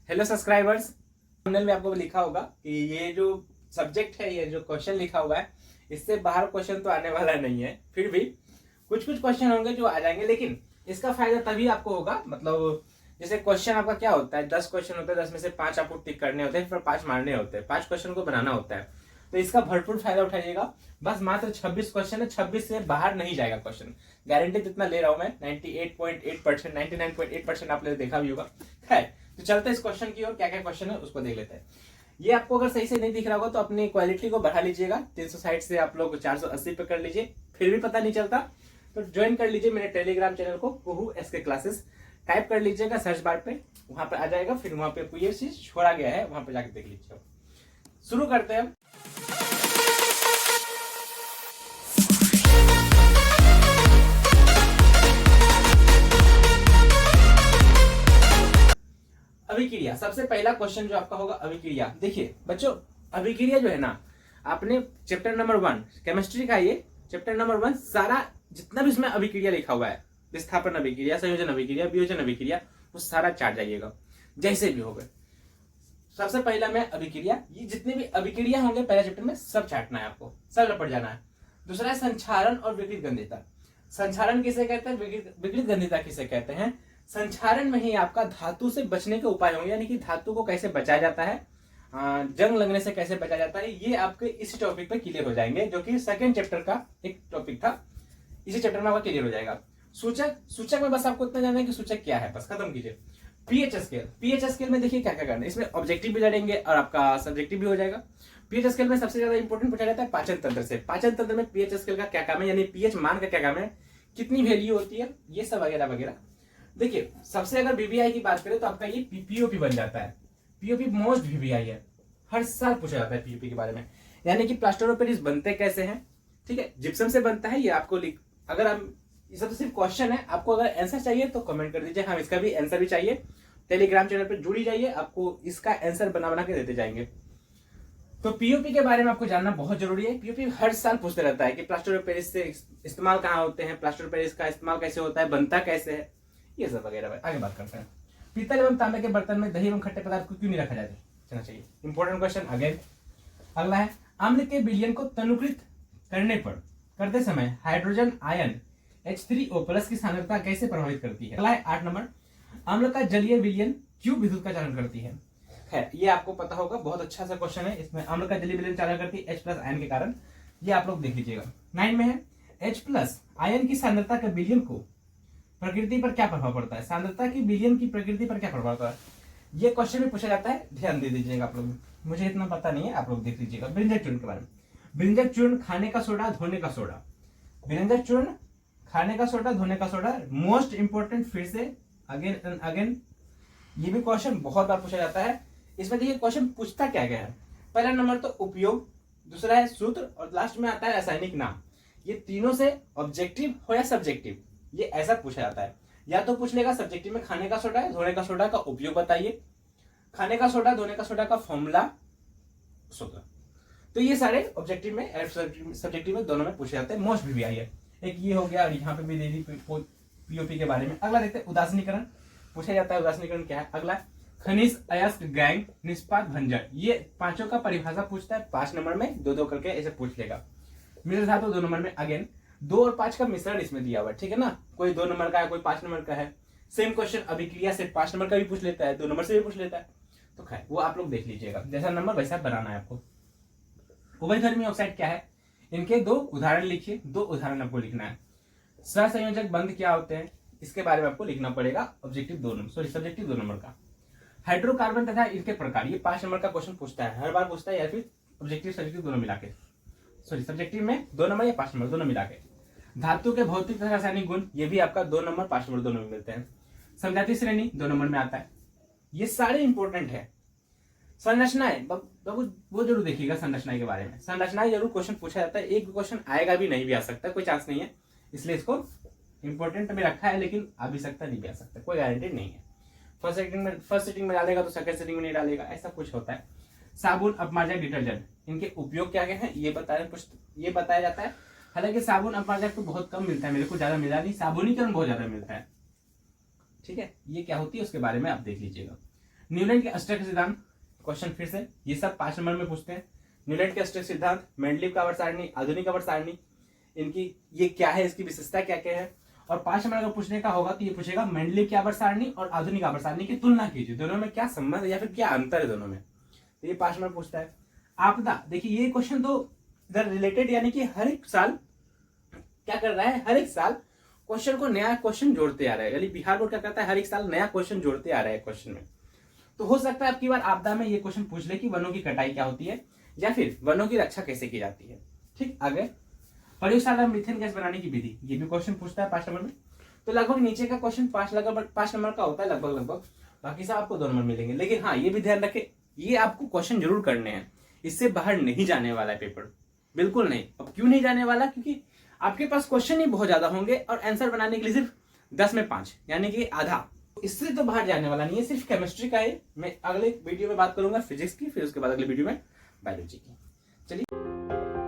Hello subscribers, thumbnail में आपको लिखा होगा कि ये जो सब्जेक्ट है, ये जो क्वेश्चन लिखा हुआ है, इससे बाहर क्वेश्चन तो आने वाला नहीं है। फिर भी कुछ कुछ क्वेश्चन होंगे जो आ जाएंगे, लेकिन इसका फायदा तभी आपको होगा, मतलब जैसे क्वेश्चन आपका क्या होता है, 10 क्वेश्चन होते हैं, 10 में से 5 आपको टिक करने होते हैं, फिर 5 मारने होते हैं, 5 क्वेश्चन को बनाना होता है। तो इसका भरपूर फायदा उठाइएगा। बस मात्र 26 क्वेश्चन है, 26 से बाहर नहीं जाएगा क्वेश्चन, गारंटी जितना ले रहा हूं मैं। 98.8%, 99.8% आपने देखा भी होगा। खैर, तो चलते हैं इस क्वेश्चन की ओर, क्या क्या क्वेश्चन है उसको देख लेते हैं। ये आपको अगर सही से नहीं दिख रहा होगा तो अपनी क्वालिटी को बढ़ा लीजिएगा, 360 से आप लोग 480 पे कर लीजिए, फिर भी पता नहीं चलता तो ज्वाइन कर लीजिए मेरे टेलीग्राम चैनल को, कुहू एसके क्लासेस। टाइप कर लीजिएगा सर्च बार पे, वहां पे आ जाएगा, फिर वहां पे कोई चीज छोड़ा गया है, वहां पे जाके देख लीजिएगा। शुरू करते हैं। अभिक्रिया, सबसे पहला क्वेश्चन जो आपका होगा अभिक्रिया। देखिए बच्चों, अभिक्रिया जो है ना, आपने चैप्टर नंबर 1 केमिस्ट्री का, ये चैप्टर नंबर 1 सारा जितना भी इसमें अभिक्रिया लिखा हुआ है, विस्थापन अभिक्रिया, संयोजन अभिक्रिया, वियोजन अभिक्रिया, वो सारा चाट जाइएगा जैसे भी होगा। सबसे पहला में अभिक्रिया, ये जितने भी अभिक्रिया होंगे पहले चैप्टर में सब चाटना है आपको, सब लपट जाना है। दूसरा है संक्षारण और विकृत गंधिता। संक्षारण किसे कहते हैं, विकृत गंधिता किसे कहते हैं। संक्षारण में ही आपका धातु से बचने के उपाय होंगे, यानी कि धातु को कैसे बचाया जाता है, जंग लगने से कैसे बचाया जाता है, ये आपके इसी टॉपिक पे क्लियर हो जाएंगे, जो कि सेकंड चैप्टर का एक टॉपिक था, इसी चैप्टर में आपका क्लियर हो जाएगा। सूचक, सूचक में बस आपको इतना जानना है कि सूचक क्या है, बस खत्म कीजिए। पीएच स्केल, पीएच स्केल में देखिए क्या क्या करना है, इसमें ऑब्जेक्टिव भी लड़ेंगे और आपका सब्जेक्टिव भी हो जाएगा। पीएच स्केल में सबसे ज्यादा इंपॉर्टेंट पूछा जाता है पाचन तंत्र से। पाचन तंत्र में पीएच स्केल का क्या काम है, यानी पीएच मान का क्या काम है, कितनी वैल्यू होती है, ये सब वगैरह वगैरह। देखिए सबसे अगर बीबीआई की बात करें तो आपका ये पीओपी बन जाता है। पीओपी मोस्ट बीबीआई है, हर साल पूछा जाता है पीओपी के बारे में, यानी कि प्लास्टर ऑफ पेरिस बनते कैसे हैं। ठीक है, जिप्सम से बनता है, ये आपको अगर हम, ये सब सिर्फ क्वेश्चन है, आपको अगर आंसर चाहिए तो कमेंट कर दीजिए, हम इसका भी आंसर भी चाहिए। टेलीग्राम चैनल पर जुड़ी जाइए, आपको इसका आंसर बना बना के देते जाएंगे। तो पीओपी के बारे में आपको जानना बहुत जरूरी है। पीओपी हर साल पूछते रहता है कि प्लास्टर ऑफ पेरिस से इस्तेमाल कहाँ होते हैं, प्लास्टर ऑफ पेरिस का इस्तेमाल कैसे होता है, बनता कैसे है, ये सब वगैरह। आगे बात करते हैं। पीतल एवं तांबे के बर्तन में दही एवं खट्टे पदार्थ को क्यों नहीं रखा जाना चाहिए, इंपॉर्टेंट क्वेश्चन अगेन। अगला है, अम्ल के विलयन को तनुकृत करते समय हाइड्रोजन आयन H3O+ की सांद्रता कैसे प्रभावित करती है। अगला है 8 नंबर, अम्ल का जलीय विलयन क्यों विद्युत का चालन करती है। खैर ये आपको पता होगा, बहुत अच्छा सा क्वेश्चन है। इसमें अम्ल का जलीय विलयन चालन करती है H+ आयन के कारण, ये आप लोग देख लीजिएगा। 9 में है, H+ आयन की सांद्रता का विलयन को प्रकृति पर क्या प्रभाव पड़ता है, सांद्रता की विलयन की प्रकृति पर क्या प्रभाव पड़ता है, ये क्वेश्चन में पूछा जाता है, ध्यान दे दीजिएगा आप लोग, मुझे इतना पता नहीं है, आप लोग देख लीजिएगा। व्यंजक चूर्ण के बारे में, व्यंजक चूर्ण खाने का सोडा, धोने का सोडा, व्यंजक चूर्ण खाने का सोडा, धोने का सोडा, मोस्ट इंपोर्टेंट, फिर से अगेन एंड अगेन, ये भी क्वेश्चन बहुत बार पूछा जाता है। इसमें देखिए क्वेश्चन पूछता क्या क्या है, पहला नंबर तो उपयोग, दूसरा है सूत्र, और लास्ट में आता है रासायनिक नाम। ये तीनों से ऑब्जेक्टिव हो या सब्जेक्टिव, ये ऐसा पूछा जाता है। या तो पूछ लेगा सब्जेक्टिव में खाने का सोडा है, धोने का सोडा का उपयोग बताइए, खाने का सोडा, धोने का सोडा का फॉर्मूला, सूत्र। तो ये सारे ऑब्जेक्टिव में, सब्जेक्टिव में, दोनों में पूछे जाते हैं, मोस्ट भी आई है। एक ये हो गया, और यहाँ पे भी दे दी पीओपी के बारे में। अगला देखते हैं, उदासीनीकरण पूछा जाता है, उदासीनीकरण क्या है। अगला खनिज, अयस्क, गैंग, निष्पाद, भंजक, ये पांचों का परिभाषा पूछता है 5 नंबर में, 2-2 करके ऐसे पूछ लेगा। मिश्र धातु 2 नंबर में, अगेन 2 और 5 का मिश्रण इसमें दिया हुआ है, ठीक है ना, कोई 2 नंबर का है, कोई 5 नंबर का है। सेम क्वेश्चन अभिक्रिया से 5 नंबर का भी पूछ लेता है, 2 नंबर से भी पूछ लेता है, तो खैर वो आप लोग देख लीजिएगा, जैसा नंबर वैसा बनाना है आपको। उभयधर्मी ऑक्साइड क्या है, इनके 2 उदाहरण लिखिए, 2 उदाहरण आपको लिखना है। सहसंयोजक बंध क्या होते हैं, इसके बारे में आपको लिखना पड़ेगा, objective 2 number, sorry subjective 2 number का। हाइड्रोकार्बन तथा इनके प्रकार, ये 5 नंबर का क्वेश्चन पूछता है, हर बार पूछता है, या फिर ऑब्जेक्टिव सब्जेक्टिव दोनों मिला के, सॉरी सब्जेक्टिव में 2 नंबर या 5 नंबर दोनों मिला के। धातु के भौतिक तथा रासायनिक गुण, ये भी आपका 2 नंबर 5 नंबर दोनों में मिलते हैं। समजातीय श्रेणी 2 नंबर में आता है, ये सारे इंपॉर्टेंट है। संरचनाएं बाबू वो जरूर देखिएगा, संरचनाएं के बारे में, संरचनाएं जरूर क्वेश्चन पूछा जाता है, एक क्वेश्चन आएगा भी, नहीं भी आ सकता, कोई चांस नहीं है, इसलिए इसको इंपॉर्टेंट में रखा है, लेकिन आ भी सकता, नहीं भी आ सकता, कोई गारंटी नहीं है। फर्स्ट सेटिंग में डालेगा तो सेकंड सेटिंग में नहीं डालेगा, ऐसा कुछ होता है। साबुन, अपमार्जक, डिटर्जेंट, इनके उपयोग क्या क्या है ये बताया जाता है। हालांकि साबुन अपमार्जक तो बहुत कम मिलता है, मेरे को ज्यादा मिला नहीं, साबुनीकरण बहुत ज्यादा मिलता है, ठीक है। ये क्या होती है उसके बारे में आप देख लीजिएगा। न्यूलैंड के अष्टक सिद्धांत, क्वेश्चन फिर से ये सब 5 नंबर में पूछते हैं। न्यूलैंड के अष्टक सिद्धांत, मेंडलीव का आवर्त सारणी, आधुनिक आवर्त सारणी, इनकी ये क्या है, इसकी विशेषता क्या क्या है। और 5 नंबर अगर पूछने का होगा तो ये पूछेगा मेंडलीव की आवर्त सारणी और आधुनिक आवर्त सारणी की तुलना कीजिए, दोनों में क्या संबंध या फिर क्या अंतर है दोनों में, तो ये 5 नंबर पूछता है। आपदा, देखिए ये क्वेश्चन तो इधर रिलेटेड, यानी कि हर एक साल क्या कर रहा है, हर एक साल क्वेश्चन को नया क्वेश्चन जोड़ते आ रहा है, यानी बिहार बोर्ड क्या करता है, हर एक साल नया क्वेश्चन जोड़ते आ रहा है क्वेश्चन में। तो हो सकता है आपकी बार आपदा में ये क्वेश्चन पूछ ले कि वनों की कटाई क्या होती है या फिर वनों की रक्षा कैसे की जाती है। ठीक, आगे प्रयोगशाला में मीथेन गैस बनाने की विधि, ये भी क्वेश्चन पूछता है 5 नंबर में। तो लगभग नीचे का क्वेश्चन 5 नंबर का होता है, लगभग बाकी सब आपको 2 नंबर मिलेंगे। लेकिन हाँ, ये भी ध्यान रखें, ये आपको क्वेश्चन जरूर करने हैं, इससे बाहर नहीं जाने वाला है पेपर, बिल्कुल नहीं। अब क्यों नहीं जाने वाला, क्योंकि आपके पास क्वेश्चन ही बहुत ज्यादा होंगे और आंसर बनाने के लिए सिर्फ 10 में 5, यानी कि आधा। इससे तो बाहर जाने वाला नहीं है, सिर्फ केमिस्ट्री का है। मैं अगले वीडियो में बात करूंगा फिजिक्स की, फिर उसके बाद अगले वीडियो में बायोलॉजी की। चलिए।